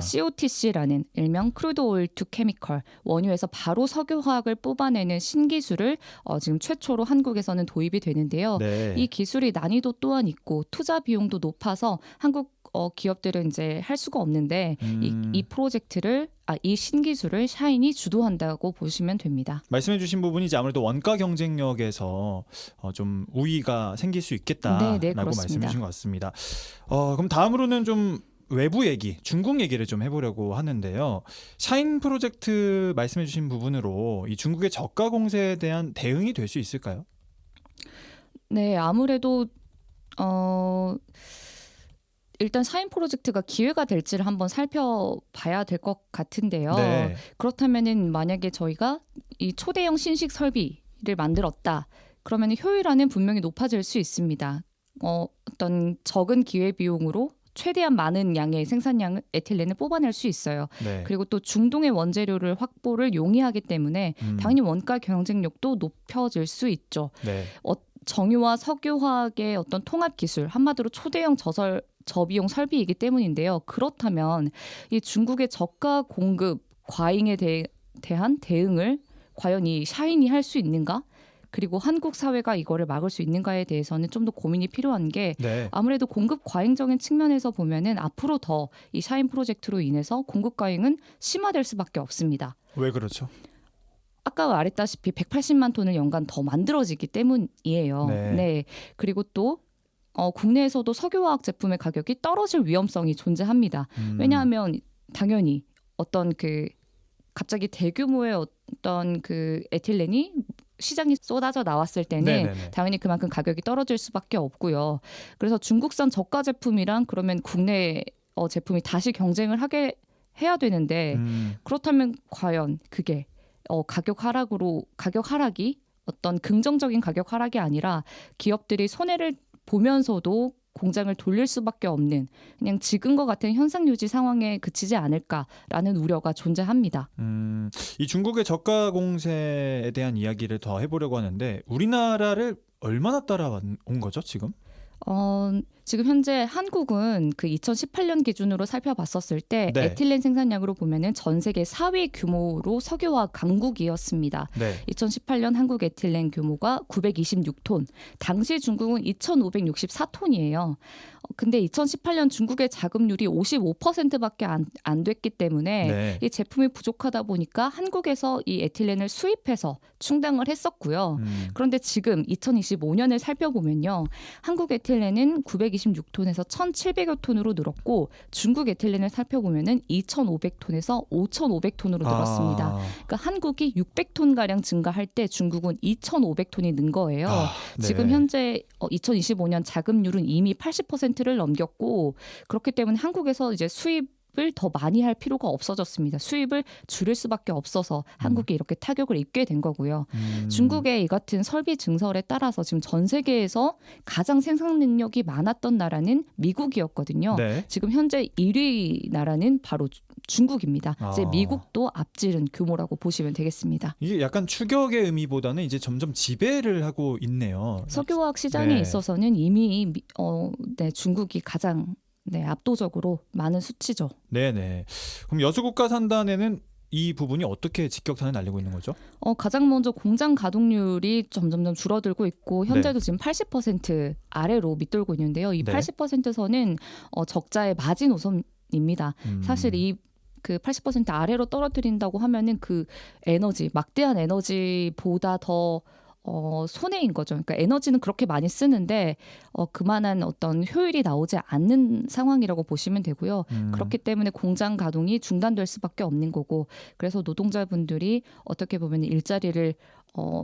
COTC라는 일명 크루드 오일 투 케미컬 원유에서 바로 석유화학을 뽑아내는 신기술을 지금 최초로 한국에서는 도입이 되는데요. 네. 이 기술이 난이도 또한 있고 투자 비용도 높아서 한국 기업들은 이제 할 수가 없는데 이 프로젝트를 이 신기술을 샤인이 주도한다고 보시면 됩니다. 말씀해주신 부분이 이제 아무래도 원가 경쟁력에서 좀 우위가 생길 수 있겠다라고 네, 그렇습니다. 말씀해주신 것 같습니다. 그럼 다음으로는 좀 외부 얘기, 중국 얘기를 좀 해보려고 하는데요. 샤인 프로젝트 말씀해주신 부분으로 이 중국의 저가 공세에 대한 대응이 될 수 있을까요? 네, 아무래도 일단 샤인 프로젝트가 기회가 될지를 한번 살펴봐야 될 것 같은데요. 네. 그렇다면은 만약에 저희가 이 초대형 신식 설비를 만들었다. 그러면 효율화는 분명히 높아질 수 있습니다. 어떤 적은 기회 비용으로 최대한 많은 양의 생산량을 에틸렌을 뽑아낼 수 있어요. 네. 그리고 또 중동의 원재료를 확보를 용이하기 때문에 당연히 원가 경쟁력도 높여질 수 있죠. 네. 정유와 석유화학의 어떤 통합 기술, 한마디로 초대형 저비용 설비이기 때문인데요. 그렇다면 이 중국의 저가 공급 과잉에 대한 대응을 과연 이 샤인이 할 수 있는가? 그리고 한국 사회가 이거를 막을 수 있는가에 대해서는 좀 더 고민이 필요한 게 네. 아무래도 공급 과잉적인 측면에서 보면은 앞으로 더 이 샤인 프로젝트로 인해서 공급 과잉은 심화될 수밖에 없습니다. 왜 그렇죠? 아까 말했다시피 180만 톤을 연간 더 만들어지기 때문이에요. 네. 그리고 또 국내에서도 석유화학 제품의 가격이 떨어질 위험성이 존재합니다. 왜냐하면 당연히 어떤 갑자기 대규모의 어떤 에틸렌이 시장이 쏟아져 나왔을 때는 네네네. 당연히 그만큼 가격이 떨어질 수밖에 없고요. 그래서 중국산 저가 제품이랑 그러면 국내 제품이 다시 경쟁을 하게 해야 되는데 그렇다면 과연 그게 가격 하락이 어떤 긍정적인 가격 하락이 아니라 기업들이 손해를 보면서도 공장을 돌릴 수밖에 없는 그냥 지금과 같은 현상 유지 상황에 그치지 않을까라는 우려가 존재합니다. 이 중국의 저가 공세에 대한 이야기를 더 해보려고 하는데 우리나라를 얼마나 따라온 거죠 지금? 지금 현재 한국은 그 2018년 기준으로 살펴봤었을 때 네. 에틸렌 생산량으로 보면은 전 세계 4위 규모로 석유화학 강국이었습니다. 네. 2018년 한국 에틸렌 규모가 926톤, 당시 중국은 2,564톤이에요. 근데 2018년 중국의 자급률이 55%밖에 안 됐기 때문에 네. 이 제품이 부족하다 보니까 한국에서 이 에틸렌을 수입해서 충당을 했었고요. 그런데 지금 2025년을 살펴보면요. 한국 에틸렌은 926톤에서 1,700여 톤으로 늘었고 중국 에틸렌을 살펴보면은 2,500톤에서 5,500톤으로 늘었습니다. 그러니까 한국이 600톤 가량 증가할 때 중국은 2,500톤이 는 거예요. 네. 지금 현재 2025년 자급률은 이미 80%를 넘겼고 그렇기 때문에 한국에서 이제 수입을 더 많이 할 필요가 없어졌습니다. 수입을 줄일 수밖에 없어서 한국이 이렇게 타격을 입게 된 거고요. 중국의 이 같은 설비 증설에 따라서 지금 전 세계에서 가장 생산 능력이 많았던 나라는 미국이었거든요. 네. 지금 현재 1위 나라는 바로 중국입니다. 이제 미국도 앞지른 규모라고 보시면 되겠습니다. 이게 약간 추격의 의미보다는 이제 점점 지배를 하고 있네요. 석유화학 시장에 네. 있어서는 이미 중국이 가장 압도적으로 많은 수치죠. 네네. 그럼 여수국가 산단에는 이 부분이 어떻게 직격탄을 날리고 있는 거죠? 가장 먼저 공장 가동률이 점점 줄어들고 있고 현재도 네. 지금 80% 아래로 밑돌고 있는데요. 이 네. 80%선은 적자의 마지노선입니다. 사실 이 그 80% 아래로 떨어뜨린다고 하면은 그 막대한 에너지보다 더 손해인 거죠. 그러니까 에너지는 그렇게 많이 쓰는데 그만한 어떤 효율이 나오지 않는 상황이라고 보시면 되고요. 그렇기 때문에 공장 가동이 중단될 수밖에 없는 거고 그래서 노동자분들이 어떻게 보면 일자리를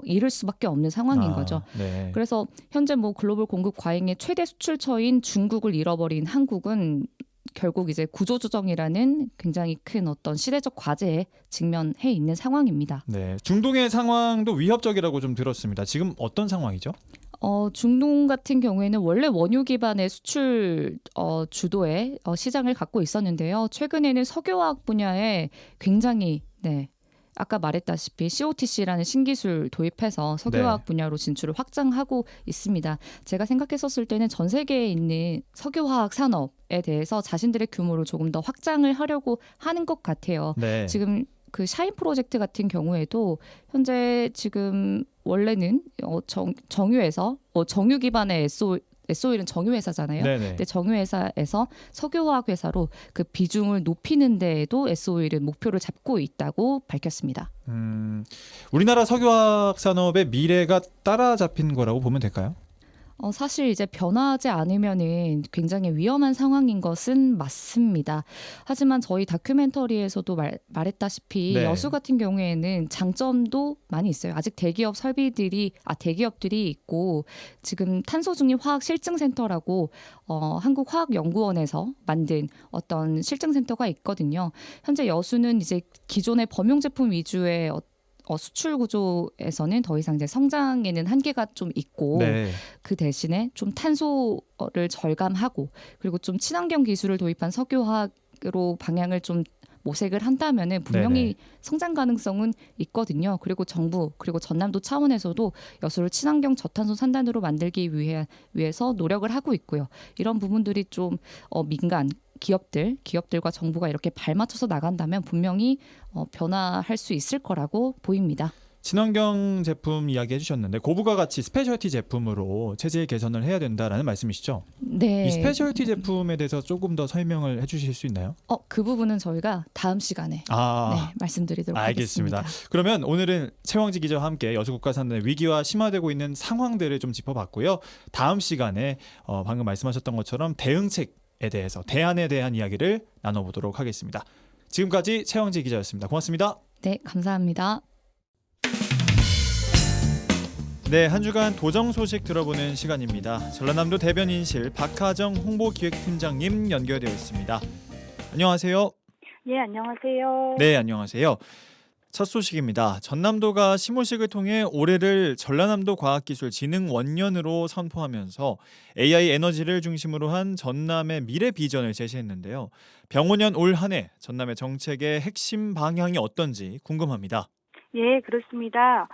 잃을 수밖에 없는 상황인 거죠. 네. 그래서 현재 뭐 글로벌 공급 과잉의 최대 수출처인 중국을 잃어버린 한국은 결국 이제 구조조정이라는 굉장히 큰 어떤 시대적 과제에 직면해 있는 상황입니다. 네. 중동의 상황도 위협적이라고 좀 들었습니다. 지금 어떤 상황이죠? 중동 같은 경우에는 원래 원유 기반의 수출 주도의 시장을 갖고 있었는데요. 최근에는 석유화학 분야에 굉장히 아까 말했다시피 COTC라는 신기술 도입해서 석유화학 분야로 진출을 확장하고 있습니다. 제가 생각했었을 때는 전 세계에 있는 석유화학 산업에 대해서 자신들의 규모를 조금 더 확장을 하려고 하는 것 같아요. 네. 지금 그 샤인 프로젝트 같은 경우에도 현재 지금 원래는 정유에서 정유 기반의 S-오일은 정유회사잖아요. 네네. 근데 정유회사에서 석유화학 회사로 그 비중을 높이는 데에도 S-오일은 목표를 잡고 있다고 밝혔습니다. 우리나라 석유화학 산업의 미래가 따라잡힌 거라고 보면 될까요? 사실 이제 변화하지 않으면은 굉장히 위험한 상황인 것은 맞습니다. 하지만 저희 다큐멘터리에서도 말했다시피 네. 여수 같은 경우에는 장점도 많이 있어요. 아직 대기업들이 있고 지금 탄소중립 화학 실증센터라고 한국화학연구원에서 만든 어떤 실증센터가 있거든요. 현재 여수는 이제 기존의 범용 제품 위주의 수출 구조에서는 더 이상 이제 성장에는 한계가 좀 있고 네. 그 대신에 좀 탄소를 절감하고 그리고 좀 친환경 기술을 도입한 석유화학으로 방향을 좀 모색을 한다면은 분명히 네네. 성장 가능성은 있거든요. 그리고 정부 그리고 전남도 차원에서도 여수를 친환경 저탄소 산단으로 만들기 위해서 노력을 하고 있고요. 이런 부분들이 좀 민간 기업들과 정부가 이렇게 발맞춰서 나간다면 분명히 변화할 수 있을 거라고 보입니다. 친환경 제품 이야기 해주셨는데 고부가 가치 스페셜티 제품으로 체질 개선을 해야 된다라는 말씀이시죠? 네. 이 스페셜티 제품에 대해서 조금 더 설명을 해주실 수 있나요? 그 부분은 저희가 다음 시간에 말씀드리도록 알겠습니다. 하겠습니다. 그러면 오늘은 최황지 기자와 함께 여수국가산단의 위기와 심화되고 있는 상황들을 좀 짚어봤고요. 다음 시간에 방금 말씀하셨던 것처럼 대응책에 대해서 대안에 대한 이야기를 나눠보도록 하겠습니다. 지금까지 최황지 기자였습니다. 고맙습니다. 네, 감사합니다. 네, 한 주간 도정 소식 들어보는 시간입니다. 전라남도 대변인실 박하정 홍보기획팀장님 연결되어 있습니다. 안녕하세요. 예, 안녕하세요. 네, 안녕하세요. 첫 소식입니다. 전남도가 시무식을 통해 올해를 전라남도 과학기술진흥원년으로 선포하면서 AI 에너지를 중심으로 한 전남의 미래 비전을 제시했는데요. 병오년 올 한 해 전남의 정책의 핵심 방향이 어떤지 궁금합니다. 예, 그렇습니다.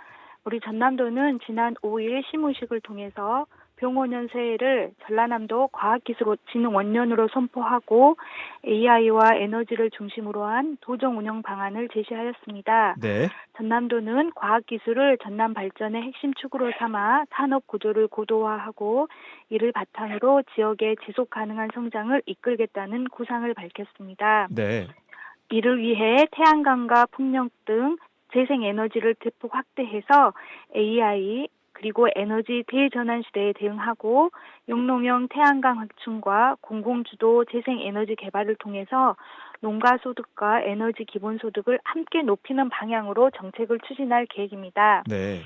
우리 전남도는 지난 5일 시무식을 통해서 병오년 새해를 전라남도 과학기술진흥원년으로 선포하고 AI와 에너지를 중심으로 한 도정 운영 방안을 제시하였습니다. 네. 전남도는 과학기술을 전남 발전의 핵심 축으로 삼아 산업 구조를 고도화하고 이를 바탕으로 지역의 지속 가능한 성장을 이끌겠다는 구상을 밝혔습니다. 네. 이를 위해 태양광과 풍력 등 재생에너지를 대폭 확대해서 AI 그리고 에너지 대전환 시대에 대응하고 용농형 태양광 확충과 공공주도 재생에너지 개발을 통해서 농가소득과 에너지 기본소득을 함께 높이는 방향으로 정책을 추진할 계획입니다. 네.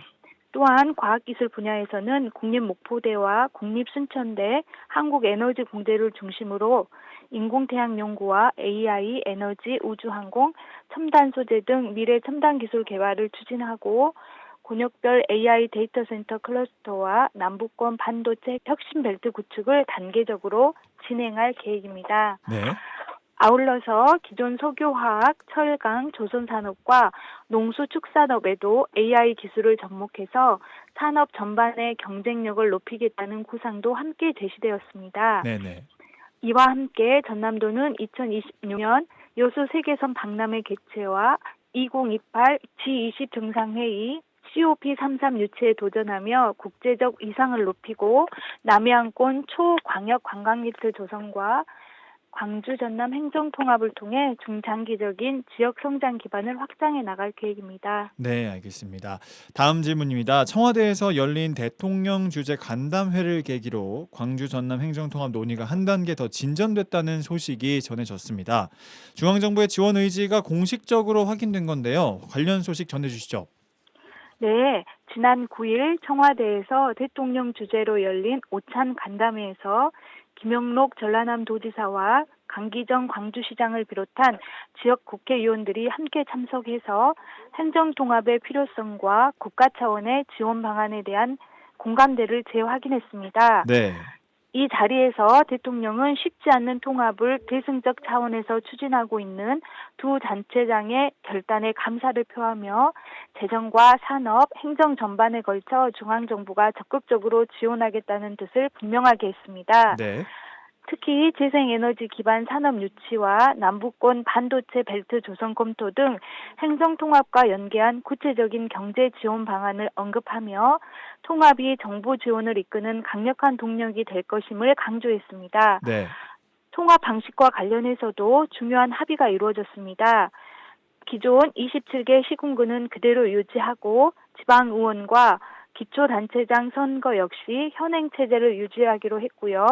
또한 과학기술 분야에서는 국립목포대와 국립순천대, 한국에너지공대를 중심으로 인공태양 연구와 AI, 에너지, 우주항공, 첨단 소재 등 미래 첨단 기술 개발을 추진하고 권역별 AI 데이터 센터 클러스터와 남부권 반도체 혁신 벨트 구축을 단계적으로 진행할 계획입니다. 네. 아울러서 기존 석유화학, 철강, 조선산업과 농수축산업에도 AI 기술을 접목해서 산업 전반의 경쟁력을 높이겠다는 구상도 함께 제시되었습니다. 네네. 이와 함께 전남도는 2026년 여수 세계선 박람회 개최와 2028 G20 정상회의 COP33 유치에 도전하며 국제적 위상을 높이고 남해안권 초광역 관광객들 조성과 광주 전남 행정통합을 통해 중장기적인 지역 성장 기반을 확장해 나갈 계획입니다. 네, 알겠습니다. 다음 질문입니다. 청와대에서 열린 대통령 주재 간담회를 계기로 광주 전남 행정통합 논의가 한 단계 더 진전됐다는 소식이 전해졌습니다. 중앙정부의 지원 의지가 공식적으로 확인된 건데요. 관련 소식 전해주시죠. 네, 지난 9일 청와대에서 대통령 주재로 열린 오찬 간담회에서 김영록 전라남도지사와 강기정 광주시장을 비롯한 지역 국회의원들이 함께 참석해서 행정통합의 필요성과 국가 차원의 지원 방안에 대한 공감대를 재확인했습니다. 네. 이 자리에서 대통령은 쉽지 않는 통합을 대승적 차원에서 추진하고 있는 두 단체장의 결단에 감사를 표하며 재정과 산업, 행정 전반에 걸쳐 중앙정부가 적극적으로 지원하겠다는 뜻을 분명하게 했습니다. 네. 특히 재생에너지 기반 산업 유치와 남부권 반도체 벨트 조성 검토 등 행정통합과 연계한 구체적인 경제 지원 방안을 언급하며 통합이 정부 지원을 이끄는 강력한 동력이 될 것임을 강조했습니다. 네. 통합 방식과 관련해서도 중요한 합의가 이루어졌습니다. 기존 27개 시군구는 그대로 유지하고 지방의원과 기초단체장 선거 역시 현행 체제를 유지하기로 했고요.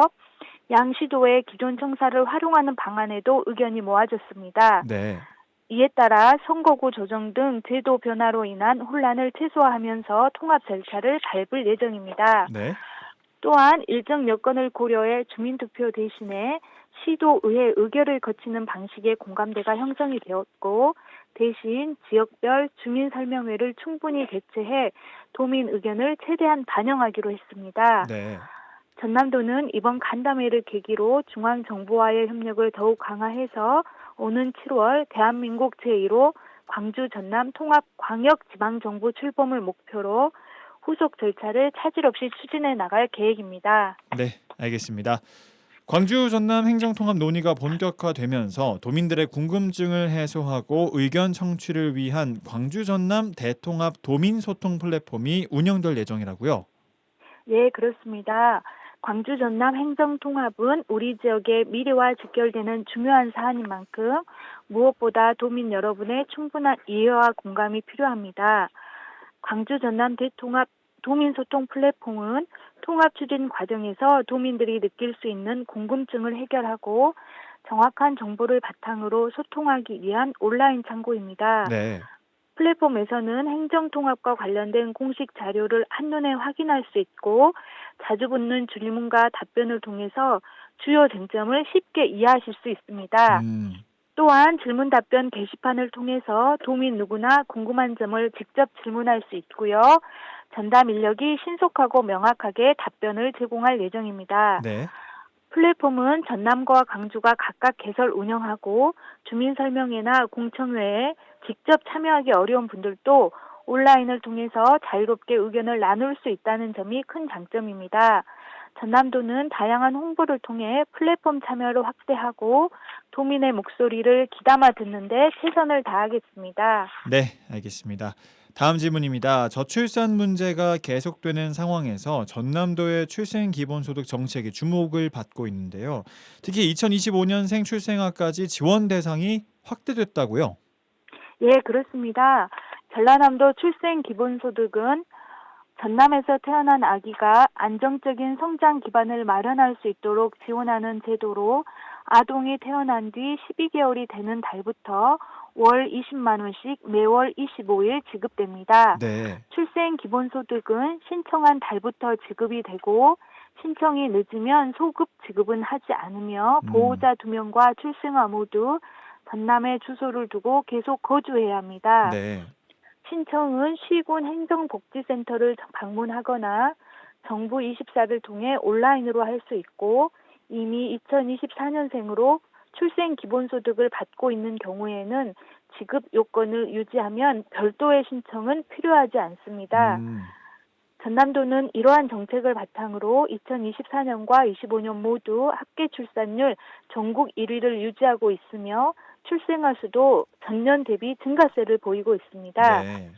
양 시도의 기존 청사를 활용하는 방안에도 의견이 모아졌습니다. 네. 이에 따라 선거구 조정 등 제도 변화로 인한 혼란을 최소화하면서 통합 절차를 밟을 예정입니다. 네. 또한 일정 여건을 고려해 주민투표 대신에 시도의회 의결을 거치는 방식의 공감대가 형성이 되었고 대신 지역별 주민설명회를 충분히 개최해 도민 의견을 최대한 반영하기로 했습니다. 네. 전남도는 이번 간담회를 계기로 중앙정부와의 협력을 더욱 강화해서 오는 7월 대한민국 제1호 광주 전남 통합 광역지방정부 출범을 목표로 후속 절차를 차질 없이 추진해 나갈 계획입니다. 네, 알겠습니다. 광주 전남 행정통합 논의가 본격화되면서 도민들의 궁금증을 해소하고 의견 청취를 위한 광주 전남 대통합 도민소통 플랫폼이 운영될 예정이라고요? 예, 그렇습니다. 광주 전남 행정통합은 우리 지역의 미래와 직결되는 중요한 사안인 만큼 무엇보다 도민 여러분의 충분한 이해와 공감이 필요합니다. 광주 전남 대통합 도민소통 플랫폼은 통합 추진 과정에서 도민들이 느낄 수 있는 궁금증을 해결하고 정확한 정보를 바탕으로 소통하기 위한 온라인 창구입니다. 네. 플랫폼에서는 행정통합과 관련된 공식 자료를 한눈에 확인할 수 있고 자주 붙는 질문과 답변을 통해서 주요 쟁점을 쉽게 이해하실 수 있습니다. 또한 질문 답변 게시판을 통해서 도민 누구나 궁금한 점을 직접 질문할 수 있고요. 전담 인력이 신속하고 명확하게 답변을 제공할 예정입니다. 네. 플랫폼은 전남과 광주가 각각 개설 운영하고 주민 설명회나 공청회에 직접 참여하기 어려운 분들도 온라인을 통해서 자유롭게 의견을 나눌 수 있다는 점이 큰 장점입니다. 전남도는 다양한 홍보를 통해 플랫폼 참여를 확대하고 도민의 목소리를 귀담아 듣는데 최선을 다하겠습니다. 네, 알겠습니다. 다음 질문입니다. 저출산 문제가 계속되는 상황에서 전남도의 출생 기본소득 정책이 주목을 받고 있는데요. 특히 2025년생 출생아까지 지원 대상이 확대됐다고요? 예, 그렇습니다. 전라남도 출생 기본소득은 전남에서 태어난 아기가 안정적인 성장 기반을 마련할 수 있도록 지원하는 제도로 아동이 태어난 뒤 12개월이 되는 달부터 월 20만 원씩 매월 25일 지급됩니다. 네. 출생 기본소득은 신청한 달부터 지급이 되고 신청이 늦으면 소급 지급은 하지 않으며 보호자 2명과 출생아 모두 전남에 주소를 두고 계속 거주해야 합니다. 네. 신청은 시군 행정복지센터를 방문하거나 정부 24를 통해 온라인으로 할 수 있고 이미 2024년생으로 출생 기본소득을 받고 있는 경우에는 지급 요건을 유지하면 별도의 신청은 필요하지 않습니다. 전남도는 이러한 정책을 바탕으로 2024년과 25년 모두 합계 출산율 전국 1위를 유지하고 있으며 출생아 수도 전년 대비 증가세를 보이고 있습니다. 네.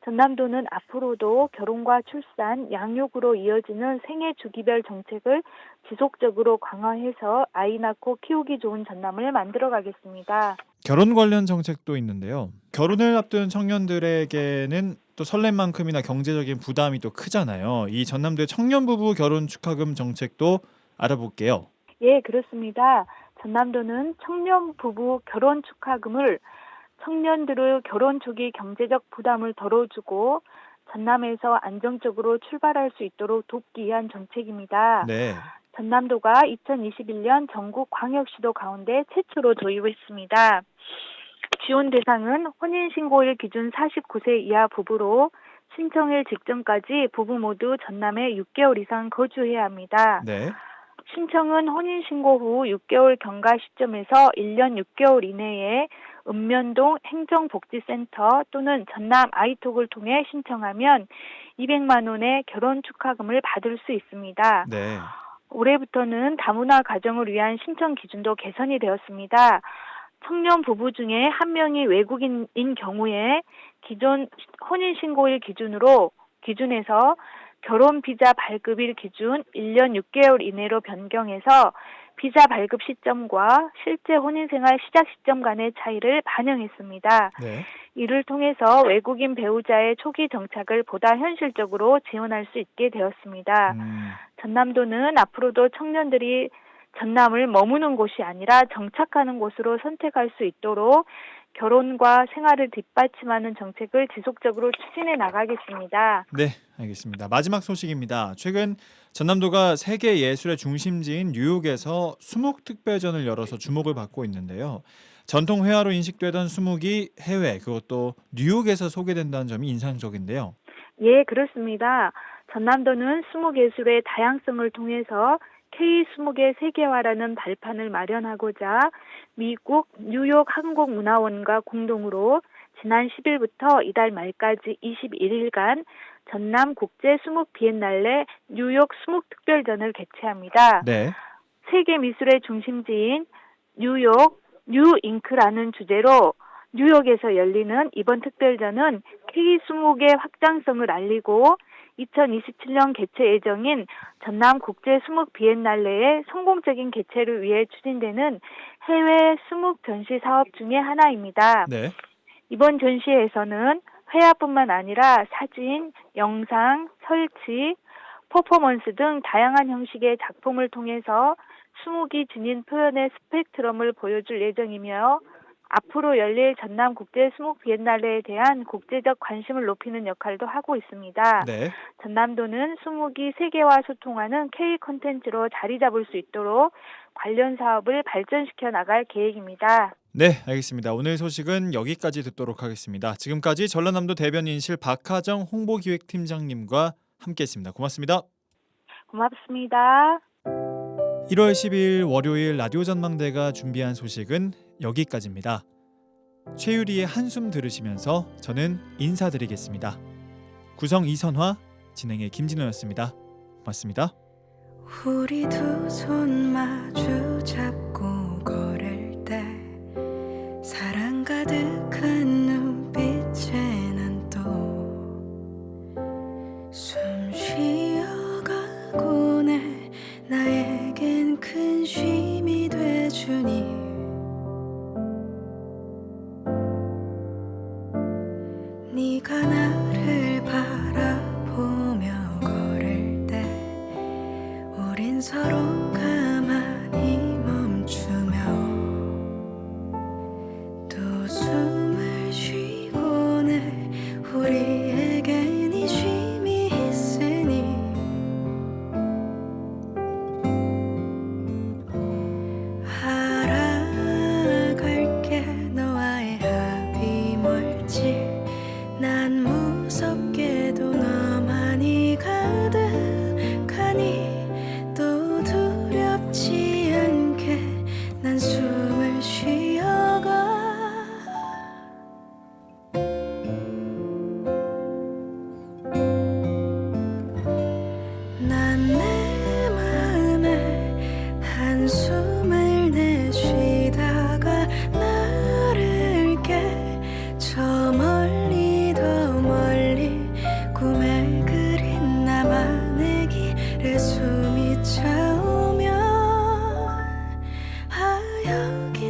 전남도는 앞으로도 결혼과 출산, 양육으로 이어지는 생애 주기별 정책을 지속적으로 강화해서 아이 낳고 키우기 좋은 전남을 만들어 가겠습니다. 결혼 관련 정책도 있는데요. 결혼을 앞둔 청년들에게는 또 설렘 만큼이나 경제적인 부담이 또 크잖아요. 이 전남도의 청년 부부 결혼 축하금 정책도 알아볼게요. 예, 그렇습니다. 전남도는 청년 부부 결혼 축하금을 청년들의 결혼 초기 경제적 부담을 덜어주고 전남에서 안정적으로 출발할 수 있도록 돕기 위한 정책입니다. 네. 전남도가 2021년 전국 광역시도 가운데 최초로 도입했습니다. 지원 대상은 혼인신고일 기준 49세 이하 부부로 신청일 직전까지 부부 모두 전남에 6개월 이상 거주해야 합니다. 네. 신청은 혼인신고 후 6개월 경과 시점에서 1년 6개월 이내에 읍면동 행정복지센터 또는 전남 아이톡을 통해 신청하면 200만 원의 결혼 축하금을 받을 수 있습니다. 네. 올해부터는 다문화 가정을 위한 신청 기준도 개선이 되었습니다. 청년 부부 중에 한 명이 외국인인 경우에 기존 혼인신고일 기준에서 결혼 비자 발급일 기준 1년 6개월 이내로 변경해서 비자 발급 시점과 실제 혼인생활 시작 시점 간의 차이를 반영했습니다. 네. 이를 통해서 외국인 배우자의 초기 정착을 보다 현실적으로 지원할 수 있게 되었습니다. 전남도는 앞으로도 청년들이 전남을 머무는 곳이 아니라 정착하는 곳으로 선택할 수 있도록 결혼과 생활을 뒷받침하는 정책을 지속적으로 추진해 나가겠습니다. 네, 알겠습니다. 마지막 소식입니다. 최근 전남도가 세계 예술의 중심지인 뉴욕에서 수묵특별전을 열어서 주목을 받고 있는데요. 전통 회화로 인식되던 수묵이 해외, 그것도 뉴욕에서 소개된다는 점이 인상적인데요. 예, 그렇습니다. 전남도는 수묵예술의 다양성을 통해서 K 수묵의 세계화라는 발판을 마련하고자 미국 뉴욕 한국문화원과 공동으로 지난 10일부터 이달 말까지 21일간 전남 국제 수묵 비엔날레 뉴욕 수묵 특별전을 개최합니다. 네. 세계 미술의 중심지인 뉴욕 뉴잉크라는 주제로 뉴욕에서 열리는 이번 특별전은 K 수묵의 확장성을 알리고 2027년 개최 예정인 전남 국제 수묵 비엔날레의 성공적인 개최를 위해 추진되는 해외 수묵 전시 사업 중의 하나입니다. 네. 이번 전시회에서는 회화뿐만 아니라 사진, 영상, 설치, 퍼포먼스 등 다양한 형식의 작품을 통해서 수묵이 지닌 표현의 스펙트럼을 보여줄 예정이며 앞으로 열릴 전남 국제 수목 비엔날레에 대한 국제적 관심을 높이는 역할도 하고 있습니다. 네. 전남도는 수목이 세계와 소통하는 K 콘텐츠로 자리 잡을 수 있도록 관련 사업을 발전시켜 나갈 계획입니다. 네, 알겠습니다. 오늘 소식은 여기까지 듣도록 하겠습니다. 지금까지 전라남도 대변인실 박하정 홍보기획팀장님과 함께했습니다. 고맙습니다. 고맙습니다. 1월 10일 월요일 라디오 전망대가 준비한 소식은 여기까지입니다. 최유리의 한숨 들으시면서 저는 인사드리겠습니다. 구성 이선화, 진행의 김진호였습니다. 고맙습니다. 우리 두 손 마주 잡고 걸을 때 사랑 가득한 눈빛에 난 또 숨 쉬어가곤 해. 나에겐 큰 쉼이 돼주니 네가 나를 바라보며 걸을 때 우린 서로 가만히 멈추며 또 숨을 쉬곤 해. 우리에겐 이 쉼이 있으니 알아갈게. 너와의 합이 뭘지 난 무섭게도 너만이 가득하니 또 두렵지 않게 난 숨을 쉬어가. 난 내 맘에 한숨을 내쉬다가 나를 깨. 저 멀리 더 멀리 꿈에 그린 나만의 길에 숨이 차오면 아 여기